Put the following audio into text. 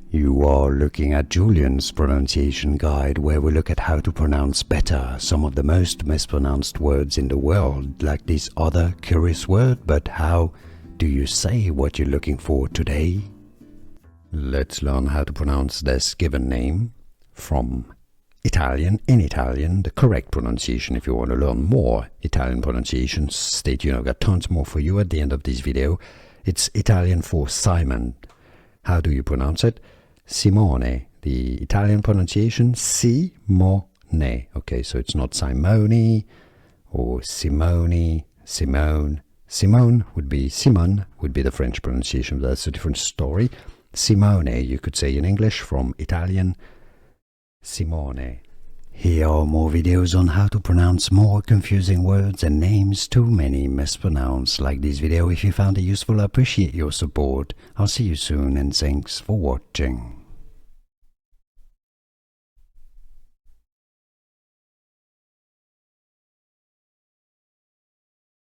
You are looking at Julian's pronunciation guide, where we look at how to pronounce better some of the most mispronounced words in the world, like this other curious word. But how do you say what you're looking for today? Let's learn how to pronounce this given name from Italian. In Italian, the correct pronunciation. If you want to learn more Italian pronunciations, stay tuned. I've got tons more for you at the end of this video. It's Italian for Simon. How do you pronounce it? Simone. The Italian pronunciation, Simone. Okay, so it's not Simone or Simone, Simone. Simone would be Simon, would be the French pronunciation. That's a different story. Simone, you could say in English from Italian, Simone. Here are more videos on how to pronounce more confusing words and names too many mispronounced. Like this video if you found it useful. I appreciate your support. I'll see you soon and thanks for watching.